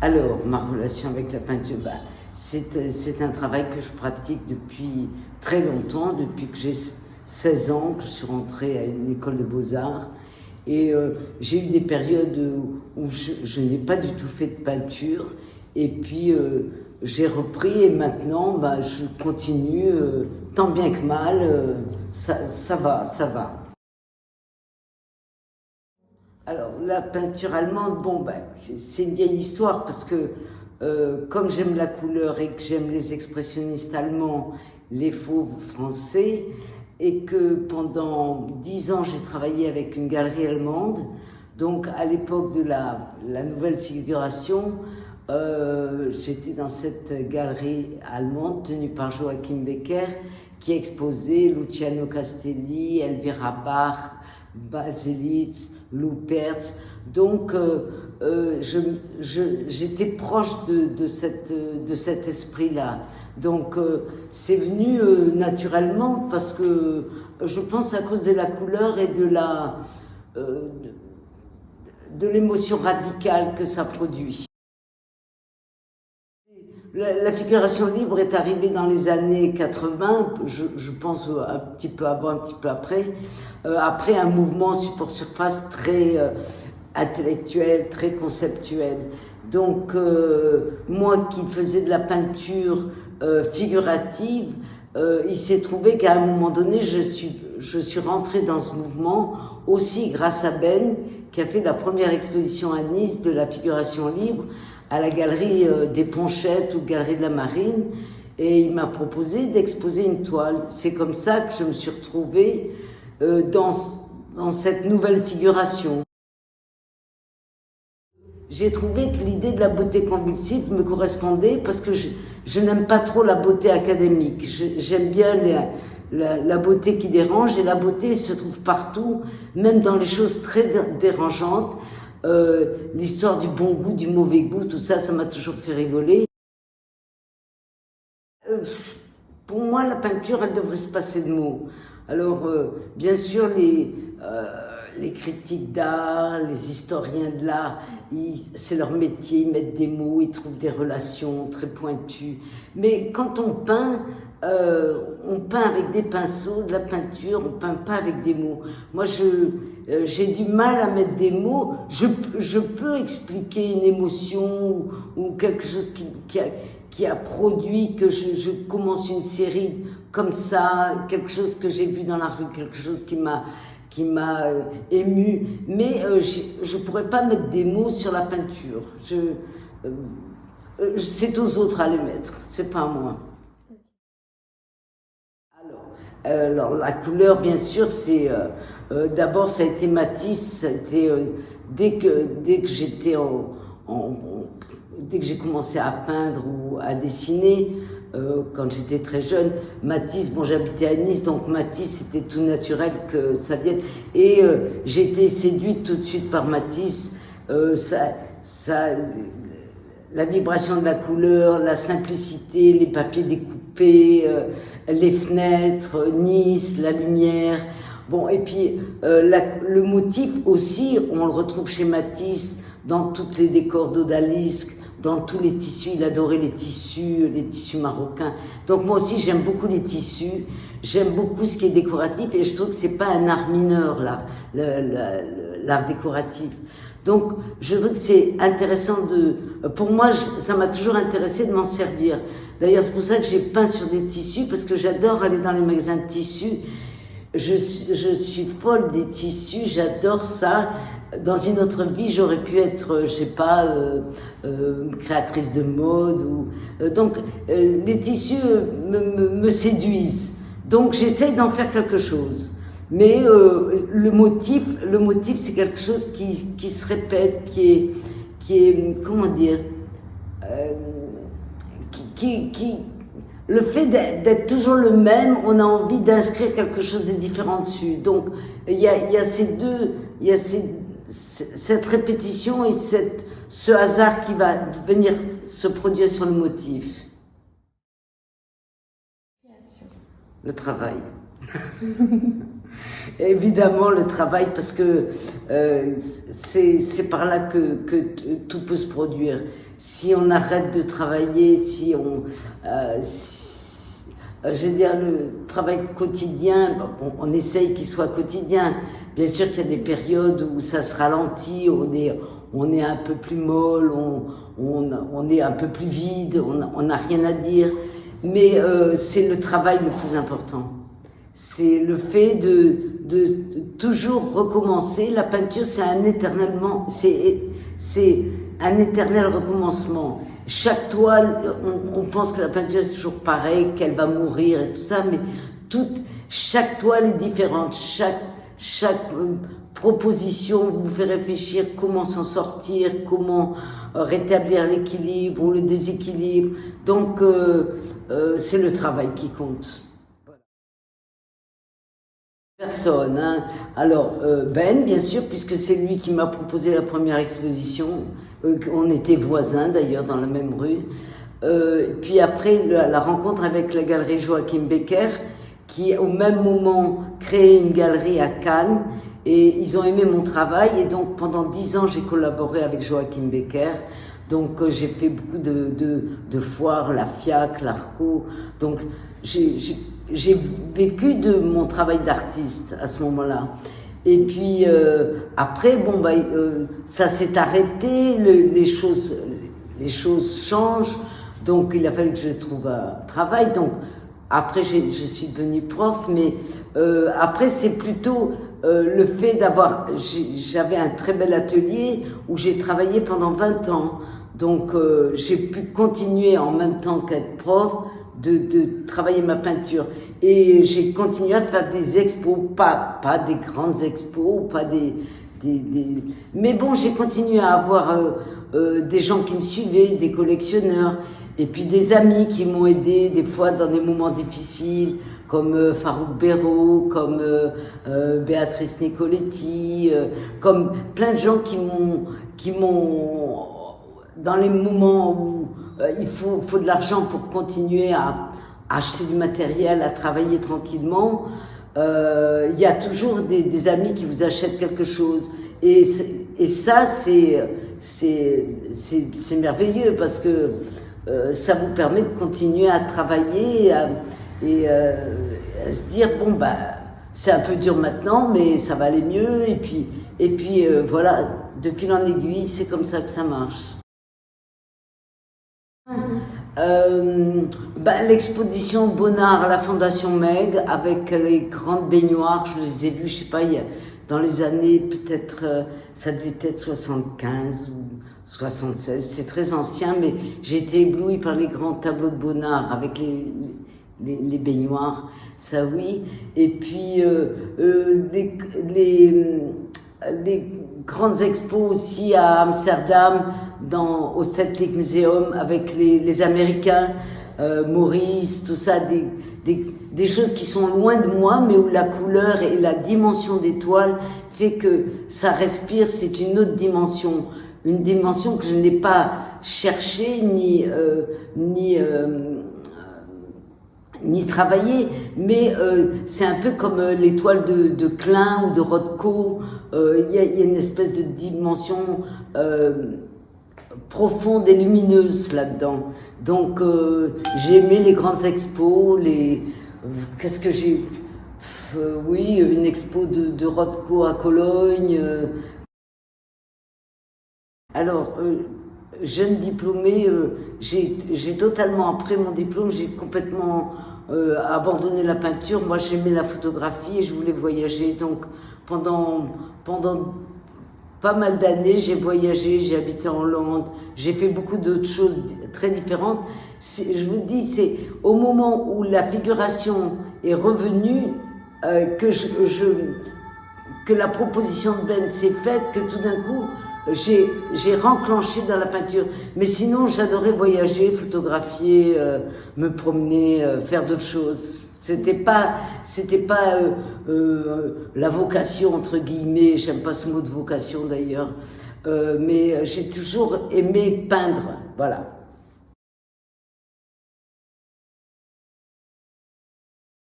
Alors, ma relation avec la peinture, c'est un travail que je pratique depuis très longtemps, depuis que j'ai 16 ans, que je suis rentrée à une école de beaux-arts. Et j'ai eu des périodes où je n'ai pas du tout fait de peinture. Et puis, j'ai repris et maintenant, je continue, tant bien que mal, ça va, ça va. Alors, la peinture allemande, c'est une vieille histoire parce que comme j'aime la couleur et que j'aime les expressionnistes allemands, les fauves français, et que pendant 10 ans j'ai travaillé avec une galerie allemande, donc à l'époque de la nouvelle figuration, j'étais dans cette galerie allemande tenue par Joachim Becker qui exposait Luciano Castelli, Elvira Bach, Baselitz, Lupertz. Donc j'étais proche de cet esprit-là. Donc c'est venu naturellement parce que je pense à cause de la couleur et de l'émotion radicale que ça produit. La figuration libre est arrivée dans les années 80, je pense un petit peu avant, un petit peu après un mouvement support surface très intellectuel, très conceptuel. Donc moi qui faisais de la peinture figurative, il s'est trouvé qu'à un moment donné, je suis rentrée dans ce mouvement aussi grâce à Ben, qui a fait la première exposition à Nice de la figuration libre, à la galerie des Ponchettes ou galerie de la Marine, et il m'a proposé d'exposer une toile. C'est comme ça que je me suis retrouvée dans cette nouvelle figuration. J'ai trouvé que l'idée de la beauté convulsive me correspondait parce que je n'aime pas trop la beauté académique. J'aime bien la beauté qui dérange, et la beauté se trouve partout, même dans les choses très dérangeantes. L'histoire du bon goût, du mauvais goût, tout ça, ça m'a toujours fait rigoler. Pour moi, la peinture, elle devrait se passer de mots. Alors, bien sûr, les critiques d'art, les historiens de l'art, c'est leur métier, ils mettent des mots, ils trouvent des relations très pointues. Mais quand on peint avec des pinceaux, de la peinture, on peint pas avec des mots. Moi, j'ai du mal à mettre des mots. Je peux expliquer une émotion ou quelque chose qui a produit que je commence une série comme ça, quelque chose que j'ai vu dans la rue, quelque chose qui m'a ému, mais je pourrais pas mettre des mots sur la peinture. C'est aux autres à les mettre, c'est pas à moi. Alors la couleur, bien sûr, c'est d'abord ça a été Matisse. Ça a été dès que j'étais dès que j'ai commencé à peindre ou à dessiner, quand j'étais très jeune, Matisse, bon j'habitais à Nice, donc Matisse c'était tout naturel que ça vienne. Et j'ai été séduite tout de suite par Matisse. La vibration de la couleur, la simplicité, les papiers découpés, les fenêtres, Nice, la lumière. Bon, et puis le motif aussi, on le retrouve chez Matisse dans tous les décors d'odalisques, dans tous les tissus. Il adorait les tissus marocains. Donc moi aussi j'aime beaucoup les tissus, j'aime beaucoup ce qui est décoratif, et je trouve que c'est pas un art mineur là, l'art décoratif. Donc je trouve que c'est intéressant pour moi, ça m'a toujours intéressé de m'en servir. D'ailleurs c'est pour ça que j'ai peint sur des tissus, parce que j'adore aller dans les magasins de tissus. Je suis folle des tissus, j'adore ça. Dans une autre vie, j'aurais pu être, je sais pas, créatrice de mode donc les tissus me séduisent. Donc j'essaye d'en faire quelque chose. Mais le motif, c'est quelque chose qui se répète, qui est comment dire, le fait d'être toujours le même, on a envie d'inscrire quelque chose de différent dessus. Donc il y a cette répétition et ce hasard qui va venir se produire sur le motif. Le travail. évidemment le travail, parce que c'est par là que tout peut se produire. Si on arrête de travailler, si on... je veux dire, le travail quotidien, bon, on essaye qu'il soit quotidien. Bien sûr qu'il y a des périodes où ça se ralentit, on est un peu plus molle, on est un peu plus vide, on n'a rien à dire. Mais c'est le travail le plus important. C'est le fait de toujours recommencer. La peinture, c'est un éternel recommencement. Chaque toile, on pense que la peinture c'est toujours pareil, qu'elle va mourir et tout ça, mais chaque toile est différente. Chaque proposition vous fait réfléchir comment s'en sortir, comment rétablir l'équilibre ou le déséquilibre. Donc, c'est le travail qui compte. Personne, hein. Alors, Ben, bien sûr, puisque c'est lui qui m'a proposé la première exposition. On était voisins d'ailleurs dans la même rue. Puis après, la rencontre avec la galerie Joachim Becker, qui au même moment créait une galerie à Cannes, et ils ont aimé mon travail, et donc pendant 10 ans j'ai collaboré avec Joachim Becker. Donc j'ai fait beaucoup de foires, la FIAC, l'ARCO. Donc j'ai vécu de mon travail d'artiste à ce moment-là. Et puis après, bon ça s'est arrêté, les choses changent. Donc il a fallu que je trouve un travail. Donc après je suis devenue prof, mais après c'est plutôt le fait j'avais un très bel atelier où j'ai travaillé pendant 20 ans. Donc j'ai pu continuer en même temps qu'être prof, de travailler ma peinture. Et j'ai continué à faire des expos, pas des grandes expos, pas mais bon, j'ai continué à avoir des gens qui me suivaient, des collectionneurs, et puis des amis qui m'ont aidé des fois dans des moments difficiles, comme Farouk Béraud, comme Béatrice Nicoletti, comme plein de gens qui m'ont dans les moments où il faut de l'argent pour continuer à acheter du matériel, à travailler tranquillement. Il y a toujours des amis qui vous achètent quelque chose. Et ça, c'est merveilleux parce que ça vous permet de continuer à travailler et à se dire, bon, c'est un peu dur maintenant, mais ça va aller mieux. Et puis voilà, de fil en aiguille, c'est comme ça que ça marche. L'exposition Bonnard à la Fondation Meg avec les grandes baignoires, je les ai vues, je sais pas, dans les années peut-être, ça devait être 75 ou 76, c'est très ancien, mais j'ai été éblouie par les grands tableaux de Bonnard avec les baignoires, ça oui, et puis les grandes expos aussi à Amsterdam, au Stedelijk Museum, avec les Américains, Maurice, tout ça, des choses qui sont loin de moi, mais où la couleur et la dimension des toiles fait que ça respire, c'est une autre dimension. Une dimension que je n'ai pas cherchée, ni travaillé, mais c'est un peu comme les toiles de Klein ou de Rothko. Il y a une espèce de dimension profonde et lumineuse là-dedans. Donc j'ai aimé les grandes expos, qu'est-ce que j'ai... oui, une expo de Rothko à Cologne. Alors, jeune diplômée, j'ai totalement, après mon diplôme, j'ai complètement abandonné la peinture. Moi, j'aimais la photographie et je voulais voyager. Donc, pendant pas mal d'années, j'ai voyagé, j'ai habité en Hollande, j'ai fait beaucoup d'autres choses très différentes. Je vous dis, c'est au moment où la figuration est revenue que la proposition de Ben s'est faite, que tout d'un coup, j'ai renclenché dans la peinture. Mais sinon, j'adorais voyager, photographier, me promener, faire d'autres choses. C'était pas la vocation entre guillemets. J'aime pas ce mot de vocation d'ailleurs, mais j'ai toujours aimé peindre. Voilà.